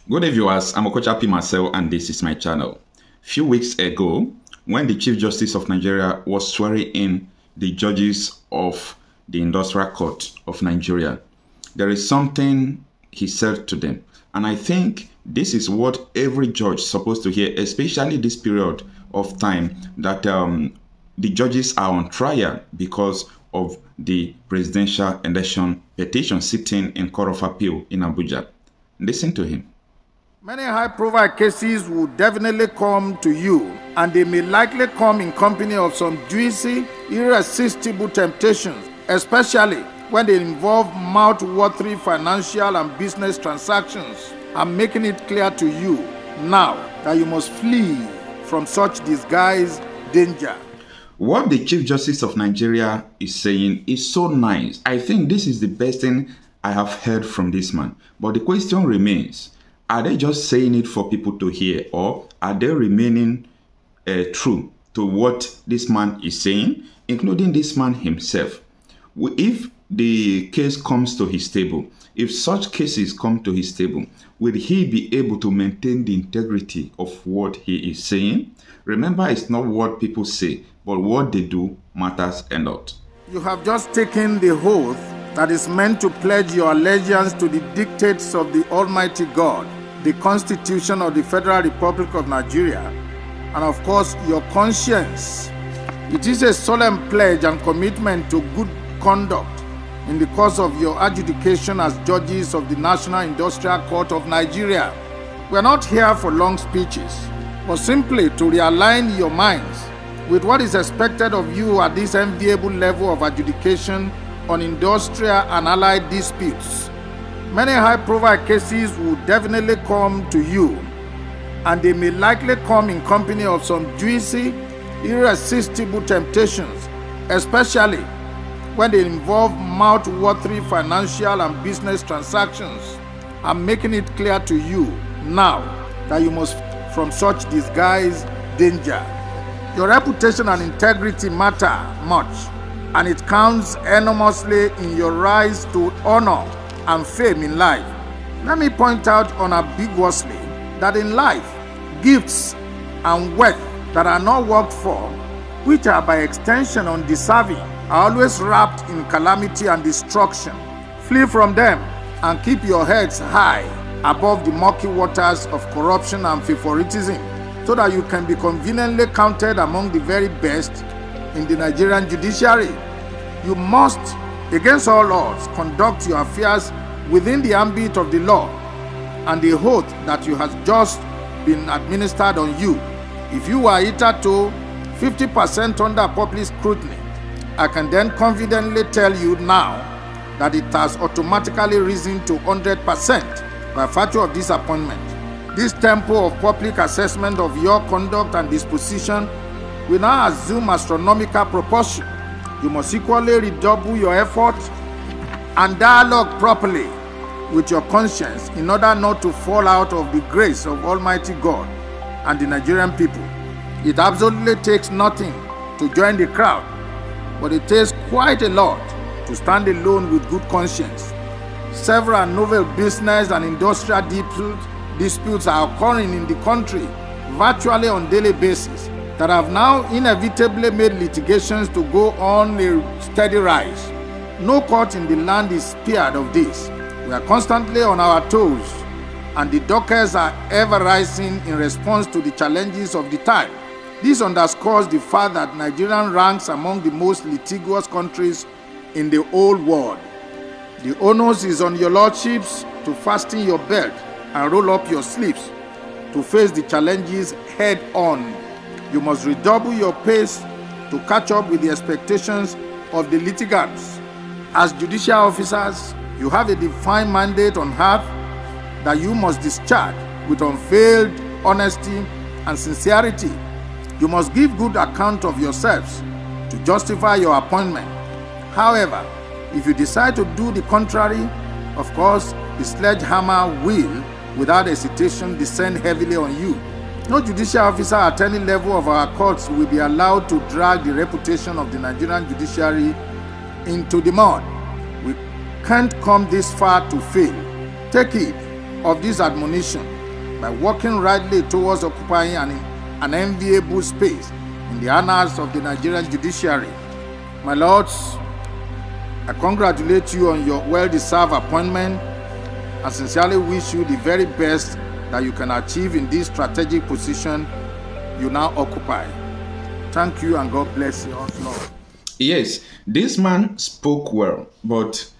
Good day, viewers. I'm Okocha P. Marcel, and this is my channel. Few weeks ago, when the Chief Justice of Nigeria was swearing in the judges of the Industrial Court of Nigeria, there is something he said to them. And I think this is what every judge is supposed to hear, especially this period of time that the judges are on trial because of the presidential election petition sitting in Court of Appeal in Abuja. Listen to him. Many high-profile cases will definitely come to you, and they may likely come in company of some juicy, irresistible temptations, especially when they involve mouth-watering financial and business transactions. I'm making it clear to you now that you must flee from such disguised danger. What the Chief Justice of Nigeria is saying is so nice. I think this is the best thing I have heard from this man. But the question remains, are they just saying it for people to hear, or are they remaining true to what this man is saying, including this man himself? If the case comes to his table, if such cases come to his table, will he be able to maintain the integrity of what he is saying? Remember, it's not what people say, but what they do matters a lot. You have just taken the oath that is meant to pledge your allegiance to the dictates of the Almighty God, the Constitution of the Federal Republic of Nigeria, and of course your conscience. It is a solemn pledge and commitment to good conduct in the course of your adjudication as judges of the National Industrial Court of Nigeria. We are not here for long speeches, but simply to realign your minds with what is expected of you at this enviable level of adjudication on industrial and allied disputes. Many high-profile cases will definitely come to you, and they may likely come in company of some juicy, irresistible temptations, especially when they involve mouth-watering financial and business transactions. I'm making it clear to you now that you must from such disguised danger. Your reputation and integrity matter much, and it counts enormously in your rise to honor and fame in life. Let me point out unambiguously that in life, gifts and wealth that are not worked for, which are by extension undeserving, are always wrapped in calamity and destruction. Flee from them and keep your heads high above the murky waters of corruption and favoritism, so that you can be conveniently counted among the very best in the Nigerian judiciary. You must, against all odds, conduct your affairs within the ambit of the law and the oath that you has just been administered on you. If you are hitherto 50% under public scrutiny, I can then confidently tell you now that it has automatically risen to 100% by virtue of this appointment. This tempo of public assessment of your conduct and disposition will now assume astronomical proportion. You must equally redouble your efforts and dialogue properly with your conscience in order not to fall out of the grace of Almighty God and the Nigerian people. It absolutely takes nothing to join the crowd, but it takes quite a lot to stand alone with good conscience. Several novel business and industrial disputes are occurring in the country virtually on a daily basis that have now inevitably made litigations to go on a steady rise. No court in the land is spared of this. We are constantly on our toes, and the dockets are ever rising in response to the challenges of the time. This underscores the fact that Nigeria ranks among the most litigious countries in the whole world. The onus is on your lordships to fasten your belt and roll up your sleeves to face the challenges head on. You must redouble your pace to catch up with the expectations of the litigants. As judicial officers, you have a defined mandate on earth that you must discharge with unveiled honesty and sincerity. You must give good account of yourselves to justify your appointment. However, if you decide to do the contrary, of course, the sledgehammer will, without hesitation, descend heavily on you. No judicial officer at any level of our courts will be allowed to drag the reputation of the Nigerian judiciary into the mud. We can't come this far to fail. Take it of this admonition by working rightly towards occupying an enviable space in the annals of the Nigerian judiciary. My lords, I congratulate you on your well-deserved appointment and sincerely wish you the very best that you can achieve in this strategic position you now occupy. Thank you and God bless you all, Lord. Yes, this man spoke well, but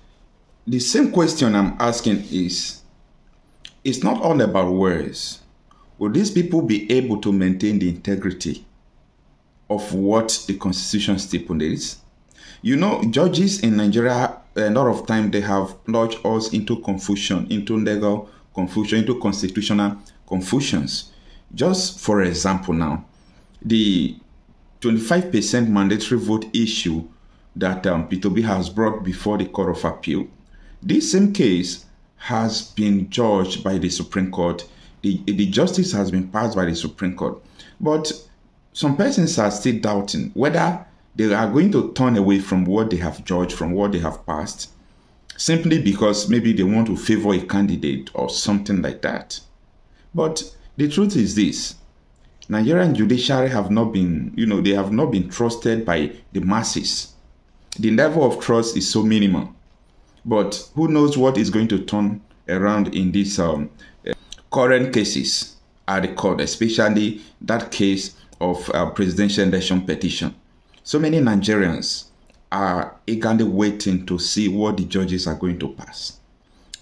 the same question I'm asking is, it's not all about words. Will these people be able to maintain the integrity of what the Constitution stipulates? You know, judges in Nigeria, a lot of time they have lodged us into confusion, into legal confusion, into constitutional confusions. Just for example now, the 25% mandatory vote issue that P2B has brought before the Court of Appeal, this same case has been judged by the Supreme Court. The justice has been passed by the Supreme Court. But some persons are still doubting whether they are going to turn away from what they have judged, from what they have passed, simply because maybe they want to favor a candidate or something like that. But the truth is this: Nigerian judiciary have not been, they have not been trusted by the masses. The level of trust is so minimal. But who knows what is going to turn around in these current cases at the court, especially that case of presidential election petition. So many Nigerians are eagerly waiting to see what the judges are going to pass.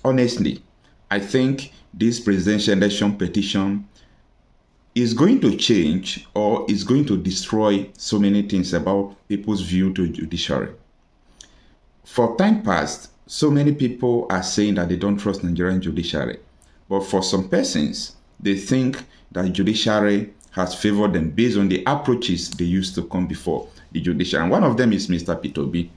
Honestly, I think this presidential election petition is going to change or is going to destroy so many things about people's view to judiciary. For time past, so many people are saying that they don't trust Nigerian judiciary. But for some persons, they think that judiciary has favored them based on the approaches they used to come before the judiciary. And one of them is Mr. P2B.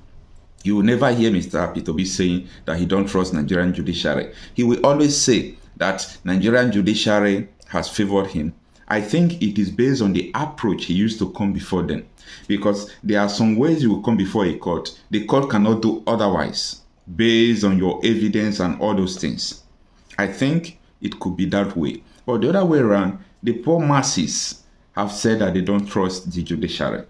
You will never hear Mr. P2B saying that he don't trust Nigerian judiciary. He will always say that Nigerian judiciary has favored him. I think it is based on the approach he used to come before them. Because there are some ways you will come before a court. The court cannot do otherwise, based on your evidence and all those things. I think it could be that way. But the other way around, the poor masses have said that they don't trust the judiciary.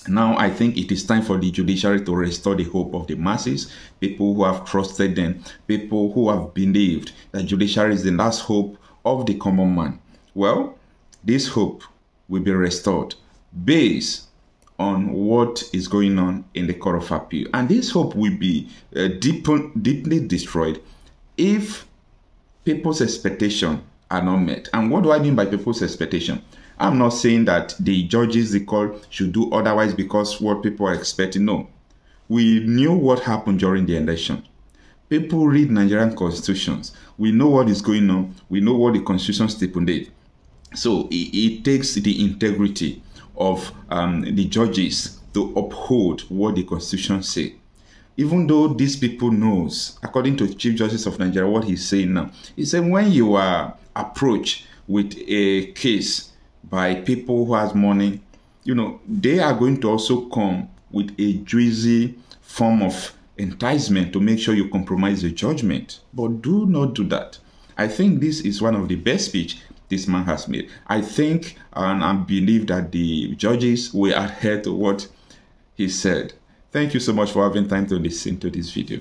Now I think it is time for the judiciary to restore the hope of the masses, people who have trusted them, people who have believed that judiciary is the last hope of the common man. Well, this hope will be restored based on what is going on in the Court of Appeal. And this hope will be deeply destroyed if people's expectations are not met. And what do I mean by people's expectation? I'm not saying that the judges, the court, should do otherwise because what people are expecting. No. We knew what happened during the election. People read Nigerian constitutions. We know what is going on. We know what the constitution stipulates. So it takes the integrity of the judges to uphold what the constitution says. Even though these people knows, according to Chief Justice of Nigeria, what he's saying now, he said when you are approached with a case by people who has money, they are going to also come with a juicy form of enticement to make sure you compromise the judgment. But do not do that. I think this is one of the best speech this man has made. I think and I believe that the judges will adhere to what he said. Thank you so much for having time to listen to this video.